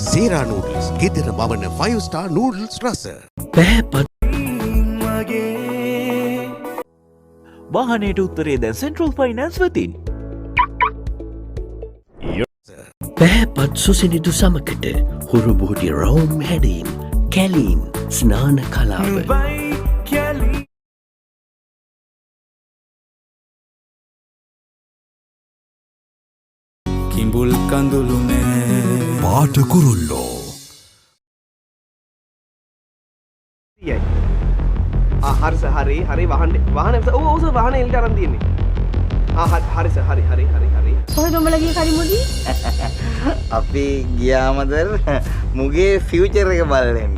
සේරා noodles ගෙදර මවන 5 star noodles රස. වාහනයට උත්තරේ දැන් සෙන්ට්‍රල් ෆයිනෑන්ස් වෙතින්. පැහැපත් සුසිනිදු සමකට හුරුබුහුටි රෝම් හැඩීම් කැලීම් ස්නාන කලාව කිඹුල් කඳුළුනේ පාට කුරුල්ලෝ හරි වාහන ඕස වාහන එල්ට අරන් තියෙන්නේ. හරි කොහෙද උඹලා ගියේ කරිමුදි? අපි ගියාමදර මුගේ ෆියුචර් එක බලන්න.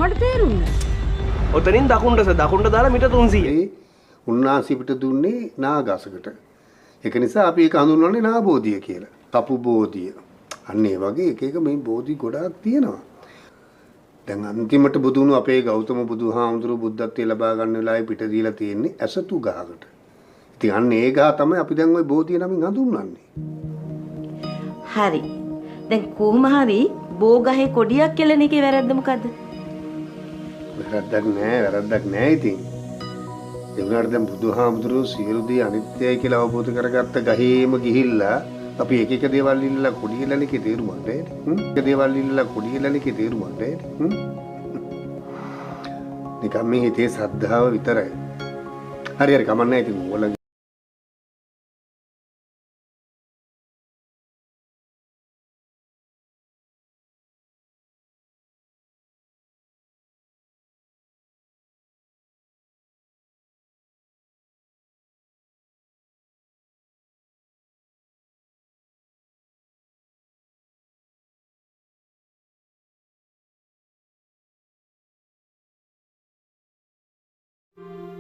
මට තේරුණා. ඔතනින් දකුණට දාලා මිට 300. උන්නාසි පිට දුන්නේ නාගසකට. ඒක නිසා අපි ඒක හඳුන්වන්නේ නාබෝධිය කියලා. කපු බෝධිය. අන්න ඒ වගේ එක මේ බෝධි ගොඩාක් තියෙනවා. දැන් අන්තිමට බුදුණු අපේ ගෞතම බුදුහාමුදුරු බුද්ධත්වයේ ලබා ගන්න වෙලාවේ පිට දීලා තියෙන්නේ ඇසතු ගහකට. ඉතින් අන්න ඒ ගහ තමයි අපි දැන් ওই බෝධිය නමින් හඳුන්වන්නේ. හරි. දැන් කොහොම හරි බෝගහේ කොඩියක් කෙලන එකේ වැරද්ද මොකද්ද? වැරද්දක් නෑ ඉතින්. ඒ වුණාට දැන් බුදුහාමුදුරු සියලු දේ අනිත්‍යයි කියලා අවබෝධ කරගත්ත ගහේම ගිහිල්ලා අපි එක දේවල් ඉල්ලලා කොඩිය ලන එකේ තේරුමක් නැහැ. නිකම් මේ හිතේ ශ්‍රද්ධාව විතරයි. හරි කමන්නේ ඉතින් ඕගොල්ලන්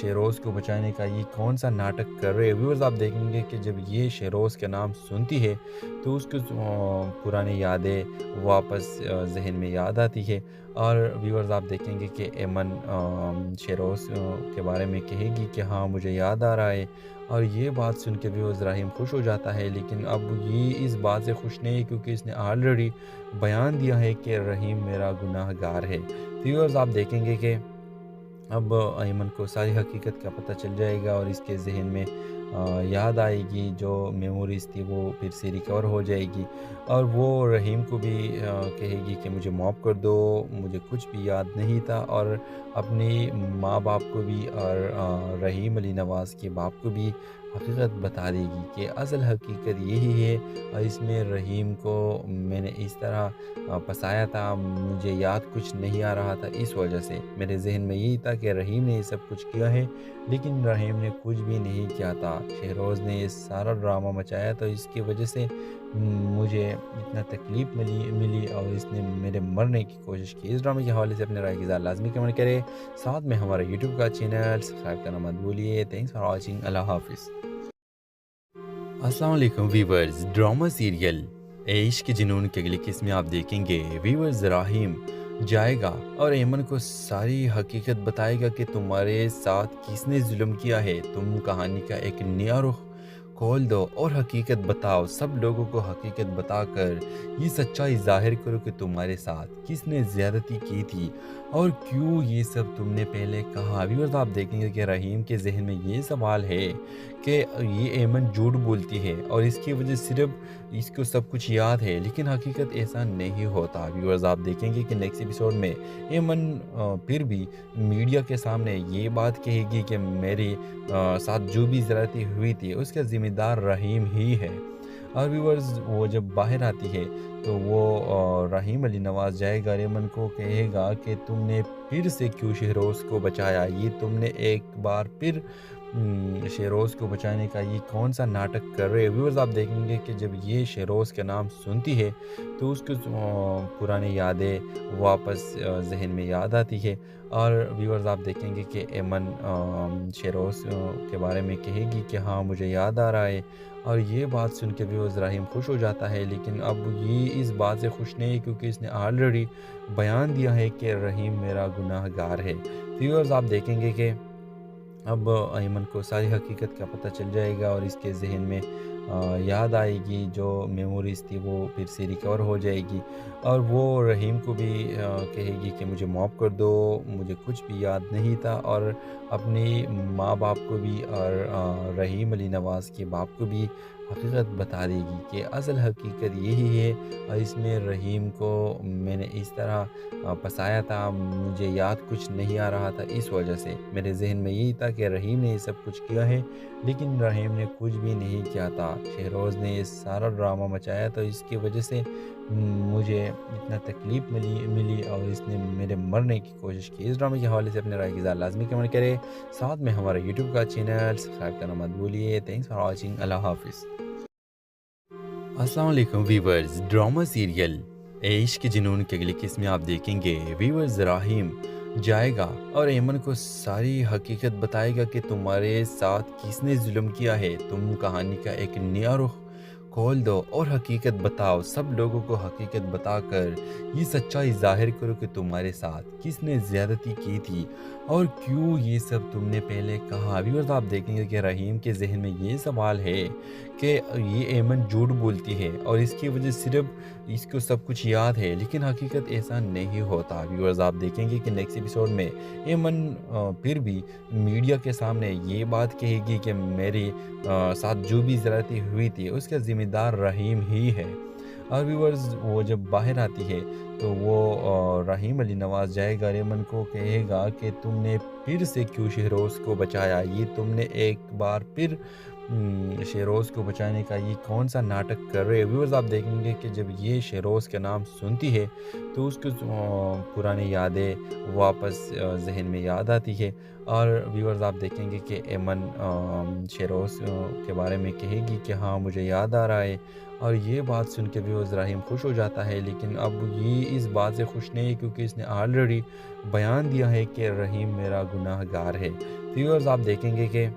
شہروز کو بچانے کا یہ کون سا ناٹک کر رہے. ویورز آپ دیکھیں گے کہ جب یہ شہروز کا نام سنتی ہے تو اس کو پرانی یادیں واپس ذہن میں یاد آتی ہے. اور ویورز آپ دیکھیں گے کہ ایمن شہروز کے بارے میں کہے گی کہ ہاں مجھے یاد آ رہا ہے. اور یہ بات سن کے ویورز رحیم خوش ہو جاتا ہے, لیکن اب یہ اس بات سے خوش نہیں ہے کیونکہ اس نے آلریڈی بیان دیا ہے کہ رحیم میرا گناہ گار ہے. ویورز آپ دیکھیں گے کہ اب ایمن کو ساری حقیقت کا پتہ چل جائے گا اور اس کے ذہن میں یاد آئے گی, جو میموریز تھی وہ پھر سے ریکور ہو جائے گی. اور وہ رحیم کو بھی کہے گی کہ مجھے معاف کر دو, مجھے کچھ بھی یاد نہیں تھا. اور اپنی ماں باپ کو بھی اور رحیم علی نواز کے باپ کو بھی حقیقت بتا دے گی کہ اصل حقیقت یہی ہے, اور اس میں رحیم کو میں نے اس طرح پھنسایا تھا, مجھے یاد کچھ نہیں آ رہا تھا, اس وجہ سے میرے ذہن میں یہی تھا کہ رحیم نے یہ سب کچھ کیا ہے, لیکن رحیم نے کچھ بھی نہیں کیا تھا. شہروز نے یہ سارا ڈرامہ مچایا تو اس کی وجہ سے مجھے اتنا تکلیف ملی اور اس نے میرے مرنے کی کوشش کی. اس ڈرامے کے حوالے سے اپنے رائے کی اظہار لازمی کمنٹ کرے, ساتھ میں ہمارا یوٹیوب کا چینل سبسکرائب کرنا مت بھولیے. تھینکس فار واچنگ, اللہ حافظ. السلام علیکم ویورز. ڈرامہ سیریل عشق کے جنون کے اگلی قسط میں آپ دیکھیں گے ویورز رحیم جائے گا اور ایمن کو ساری حقیقت بتائے گا کہ تمہارے ساتھ کس نے ظلم کیا ہے. تم کہانی کا ایک نیا رخ کھول دو اور حقیقت بتاؤ, سب لوگوں کو حقیقت بتا کر یہ سچائی ظاہر کرو کہ تمہارے ساتھ کس نے زیادتی کی تھی اور کیوں یہ سب تم نے پہلے کہا. ویورز آپ دیکھیں گے کہ رحیم کے ذہن میں یہ سوال ہے کہ یہ ایمن جھوٹ بولتی ہے اور اس کی وجہ صرف اس کو سب کچھ یاد ہے, لیکن حقیقت ایسا نہیں ہوتا. ویورز آپ دیکھیں گے کہ نیکسٹ ایپیسوڈ میں ایمن پھر بھی میڈیا کے سامنے یہ بات کہے گی کہ میرے ساتھ جو بھی زیادتی ہوئی تھی اس کا ذمہ دار رحیم ہی ہے. اور ویورز وہ جب باہر آتی ہے تو وہ رحیم علی نواز جائے گا, ایمن کو کہے گا کہ تم نے پھر سے کیوں شہروز کو بچایا, یہ تم نے ایک بار پھر شہروز کو بچانے کا یہ کون سا ناٹک کر رہے. ویورز آپ دیکھیں گے کہ جب یہ شہروز کا نام سنتی ہے تو اس کو پرانی یادیں واپس ذہن میں یاد آتی ہے. اور ویورز آپ دیکھیں گے کہ ایمن شہروز کے بارے میں کہے گی کہ ہاں مجھے یاد آ رہا ہے. اور یہ بات سن کے ویورز رحیم خوش ہو جاتا ہے, لیکن اب یہ اس بات سے خوش نہیں ہے کیونکہ اس نے آلریڈی بیان دیا ہے کہ رحیم میرا گناہ گار ہے. ویورز آپ دیکھیں گے کہ اب ایمن کو ساری حقیقت کا پتہ چل جائے گا اور اس کے ذہن میں یاد آئے گی, جو میموریز تھی وہ پھر سے ریکور ہو جائے گی. اور وہ رحیم کو بھی کہے گی کہ مجھے معاف کر دو, مجھے کچھ بھی یاد نہیں تھا. اور اپنی ماں باپ کو بھی اور رحیم علی نواز کے باپ کو بھی حقیقت بتا دے گی کہ اصل حقیقت یہی ہے, اور اس میں رحیم کو میں نے اس طرح پھنسایا تھا, مجھے یاد کچھ نہیں آ رہا تھا, اس وجہ سے میرے ذہن میں یہی تھا کہ رحیم نے یہ سب کچھ کیا ہے, لیکن رحیم نے کچھ بھی نہیں کیا تھا. شہروز نے یہ سارا ڈرامہ مچایا تو اس کی وجہ سے مجھے اتنا تکلیف ملی اور اس نے میرے مرنے کی کوشش کی. اس ڈرامے کے حوالے سے اپنے رائے کی اظہار لازمی کمنٹ کرے, ساتھ میں ہمارا یوٹیوب کا چینل سبسکرائب کرنا مت بھولیے. تھینکس فار واچنگ, اللہ حافظ. السلام علیکم ویورز. ڈرامہ سیریل عشق کے جنون کے اگلی قسط میں آپ دیکھیں گے ویورز رحیم جائے گا اور ایمن کو ساری حقیقت بتائے گا کہ تمہارے ساتھ کس نے ظلم کیا ہے. تم کہانی کا ایک نیا رخ کھول دو اور حقیقت بتاؤ, سب لوگوں کو حقیقت بتا کر یہ سچائی ظاہر کرو کہ تمہارے ساتھ کس نے زیادتی کی تھی اور کیوں یہ سب تم نے پہلے کہا. ویورز آپ دیکھیں گے کہ رحیم کے ذہن میں یہ سوال ہے کہ یہ ایمن جھوٹ بولتی ہے اور اس کی وجہ صرف اس کو سب کچھ یاد ہے, لیکن حقیقت ایسا نہیں ہوتا. ویورز آپ دیکھیں گے کہ نیکسٹ ایپیسوڈ میں ایمن پھر بھی میڈیا کے سامنے یہ بات کہے گی کہ میرے ساتھ جو بھی زیادتی ہوئی تھی اس کا ذمہ دار رحیم ہی ہے. اور ویورز وہ جب باہر آتی ہے تو وہ رحیم علی نواز جائے گا, ایمن کو کہے گا کہ تم نے پھر سے کیوں شہروز کو بچایا, یہ تم نے ایک بار پھر شہروز کو بچانے کا یہ کون سا ناٹک کر رہے ہیں۔ ویورز آپ دیکھیں گے کہ جب یہ شہروز کا نام سنتی ہے تو اس کو پرانی یادیں واپس ذہن میں یاد آتی ہے، اور ویورز آپ دیکھیں گے کہ ایمن شہروز کے بارے میں کہے گی کہ ہاں مجھے یاد آ رہا ہے، اور یہ بات سن کے ویورز رحیم خوش ہو جاتا ہے، لیکن اب یہ اس بات سے خوش نہیں ہے کیونکہ اس نے آلریڈی بیان دیا ہے کہ رحیم میرا گناہ گار ہے۔ ویورز آپ دیکھیں گے کہ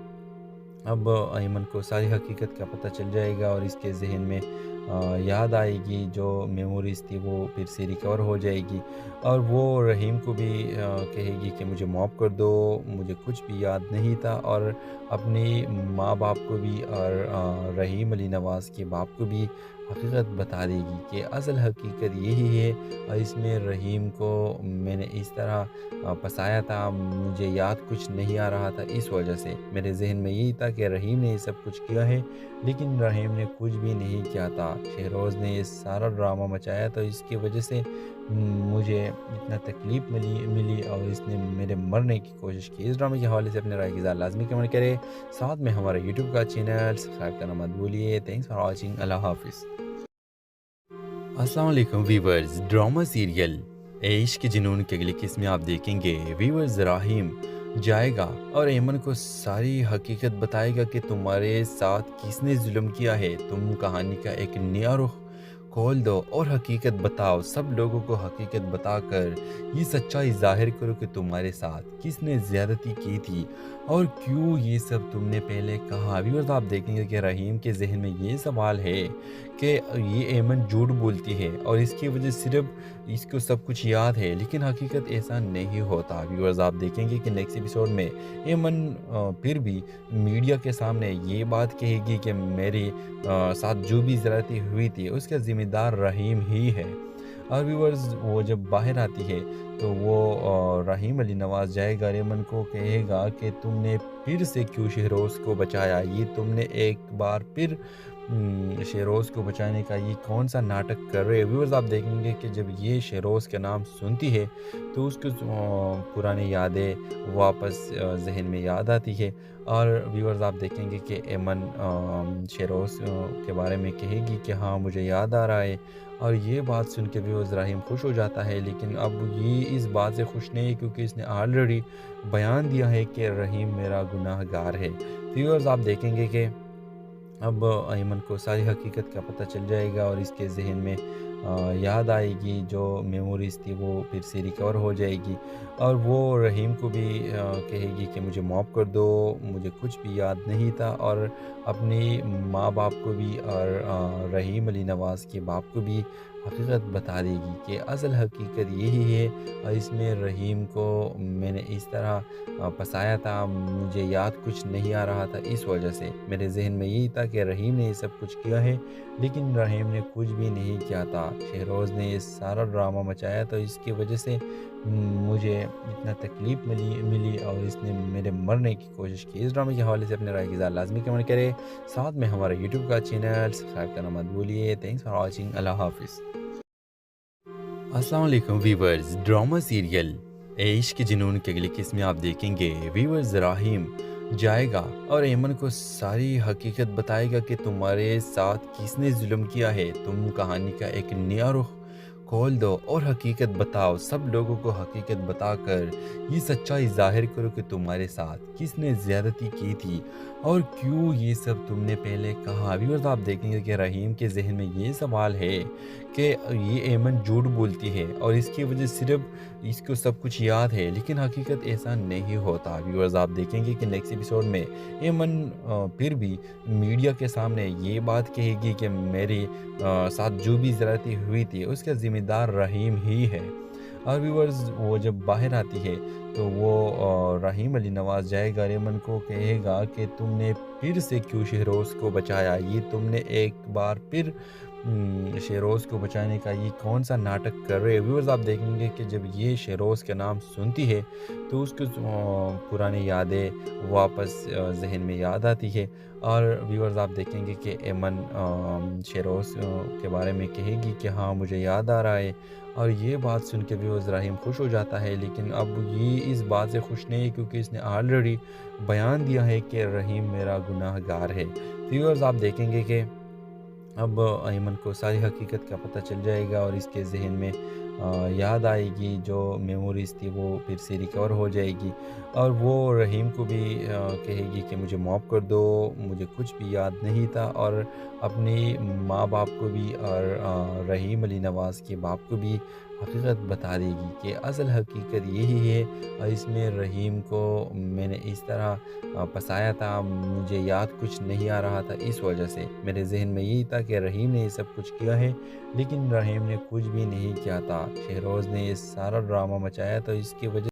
اب ایمن کو ساری حقیقت کا پتہ چل جائے گا، اور اس کے ذہن میں یاد آئے گی، جو میموریز تھی وہ پھر سے ریکور ہو جائے گی، اور وہ رحیم کو بھی کہے گی کہ مجھے معاف کر دو، مجھے کچھ بھی یاد نہیں تھا، اور اپنی ماں باپ کو بھی اور رحیم علی نواز کے باپ کو بھی حقیقت بتا دے گی کہ اصل حقیقت یہی ہے، اور اس میں رحیم کو میں نے اس طرح پھنسایا تھا، مجھے یاد کچھ نہیں آ رہا تھا، اس وجہ سے میرے ذہن میں یہی تھا کہ رحیم نے یہ سب کچھ کیا ہے، لیکن رحیم نے کچھ بھی نہیں کیا تھا، شہروز نے یہ سارا ڈرامہ مچایا، تو اس کی وجہ سے مجھے اتنا تکلیف ملی اور اس نے میرے مرنے کی کوشش کی۔ اس ڈرامے کے حوالے سے اپنے رائے کی اظہار لازمی کمنٹ کرے، ساتھ میں ہمارا یوٹیوب کا چینل سبسکرائب کرنا مت بھولیے۔ تھینکس فار واچنگ، اللہ حافظ۔ السلام علیکم ویورز، ڈرامہ سیریل عشق کے جنون کے اگلی قسم میں آپ دیکھیں گے ویورز رحیم جائے گا اور ایمن کو ساری حقیقت بتائے گا کہ تمہارے ساتھ کس نے ظلم کیا ہے، تم کہانی کا ایک نیا رخ کھول دو اور حقیقت بتاؤ، سب لوگوں کو حقیقت بتا کر یہ سچائی ظاہر کرو کہ تمہارے ساتھ کس نے زیادتی کی تھی اور کیوں، یہ سب تم نے پہلے کہا۔ ویورز آپ دیکھیں گے کہ رحیم کے ذہن میں یہ سوال ہے کہ یہ ایمن جھوٹ بولتی ہے اور اس کی وجہ صرف اس کو سب کچھ یاد ہے، لیکن حقیقت ایسا نہیں ہوتا۔ ویورز آپ دیکھیں گے کہ نیکسٹ ایپیسوڈ میں ایمن پھر بھی میڈیا کے سامنے یہ بات کہے گی کہ میرے ساتھ جو بھی زیادتی ہوئی تھی اس کا ذمہ دار رحیم ہی ہے، اور ویورز وہ جب باہر آتی ہے تو وہ رحیم علی نواز جائے گا، ایمن کو کہے گا کہ تم نے پھر سے کیوں شہروز کو بچایا، یہ تم نے ایک بار پھر شہروز کو بچانے کا یہ کون سا ناٹک کر رہے ہیں۔ ویورز آپ دیکھیں گے کہ جب یہ شہروز کا نام سنتی ہے تو اس کو پرانی یادیں واپس ذہن میں یاد آتی ہے، اور ویورز آپ دیکھیں گے کہ ایمن شہروز کے بارے میں کہے گی کہ ہاں مجھے یاد آ رہا ہے، اور یہ بات سن کے ویورز رحیم خوش ہو جاتا ہے، لیکن اب یہ اس بات سے خوش نہیں ہے کیونکہ اس نے آلریڈی بیان دیا ہے کہ رحیم میرا گناہ گار ہے۔ ویورز آپ دیکھیں گے کہ اب ایمن کو ساری حقیقت کا پتہ چل جائے گا، اور اس کے ذہن میں یاد آئے گی، جو میموریز تھی وہ پھر سے ریکور ہو جائے گی، اور وہ رحیم کو بھی کہے گی کہ مجھے معاف کر دو، مجھے کچھ بھی یاد نہیں تھا، اور اپنی ماں باپ کو بھی اور رحیم علی نواز کے باپ کو بھی حقیقت بتا دے گی کہ اصل حقیقت یہی ہے، اور اس میں رحیم کو میں نے اس طرح پھنسایا تھا، مجھے یاد کچھ نہیں آ رہا تھا، اس وجہ سے میرے ذہن میں یہی تھا کہ رحیم نے یہ سب کچھ کیا ہے، لیکن رحیم نے کچھ بھی نہیں کیا تھا، شہروز نے یہ سارا ڈرامہ مچایا، تو اس کی وجہ سے مجھے اتنا تکلیف ملی اور اس نے میرے مرنے کی کوشش کی۔ اس ڈرامے کے حوالے سے اپنے رائے کی اظہار لازمی کمنٹ کرے، ساتھ میں ہمارا یوٹیوب کا چینل سبسکرائب کرنا مت بھولیے۔ تھینکس فار واچنگ، اللہ حافظ۔ السلام علیکم ویورز، ڈرامہ سیریل عشق کے جنون کے اگلی قسم میں آپ دیکھیں گے ویورز رحیم جائے گا اور ایمن کو ساری حقیقت بتائے گا کہ تمہارے ساتھ کس نے ظلم کیا ہے، تم کہانی کا ایک نیا رخ کھول دو اور حقیقت بتاؤ، سب لوگوں کو حقیقت بتا کر یہ سچائی ظاہر کرو کہ تمہارے ساتھ کس نے زیادتی کی تھی اور کیوں، یہ سب تم نے پہلے کہا۔ ویورز آپ دیکھیں گے کہ رحیم کے ذہن میں یہ سوال ہے کہ یہ ایمن جھوٹ بولتی ہے اور اس کی وجہ صرف اس کو سب کچھ یاد ہے، لیکن حقیقت ایسا نہیں ہوتا۔ ویورز آپ دیکھیں گے کہ نیکسٹ ایپیسوڈ میں ایمن پھر بھی میڈیا کے سامنے یہ بات کہے گی کہ میرے ساتھ جو بھی زیادتی ہوئی تھی اس کا ذمہ دار رحیم ہی ہے، اور ویورز وہ جب باہر آتی ہے تو وہ رحیم علی نواز جائے گا، ایمن کو کہے گا کہ تم نے پھر سے کیوں شہروز کو بچایا، یہ تم نے ایک بار پھر شہروز کو بچانے کا یہ کون سا ناٹک کر رہے ہیں۔ ویورز آپ دیکھیں گے کہ جب یہ شہروز کا نام سنتی ہے تو اس کو پرانی یادیں واپس ذہن میں یاد آتی ہے، اور ویورز آپ دیکھیں گے کہ ایمن شہروز کے بارے میں کہے گی کہ ہاں مجھے یاد آ رہا ہے، اور یہ بات سن کے ویورز رحیم خوش ہو جاتا ہے، لیکن اب یہ اس بات سے خوش نہیں ہے کیونکہ اس نے آلریڈی بیان دیا ہے کہ رحیم میرا گناہ گار ہے۔ ویورز آپ دیکھیں گے کہ اب ایمن کو ساری حقیقت کا پتہ چل جائے گا، اور اس کے ذہن میں یاد آئے گی، جو میموریز تھی وہ پھر سے ریکور ہو جائے گی، اور وہ رحیم کو بھی کہے گی کہ مجھے معاف کر دو، مجھے کچھ بھی یاد نہیں تھا، اور اپنی ماں باپ کو بھی اور رحیم علی نواز کے باپ کو بھی حقیقت بتا دے گی کہ اصل حقیقت یہی ہے، اور اس میں رحیم کو میں نے اس طرح پسایا تھا، مجھے یاد کچھ نہیں آ رہا تھا، اس وجہ سے میرے ذہن میں یہی تھا کہ رحیم نے یہ سب کچھ کیا ہے، لیکن رحیم نے کچھ بھی نہیں کیا تھا، شہروز نے یہ سارا ڈرامہ مچایا، تو اس کی وجہ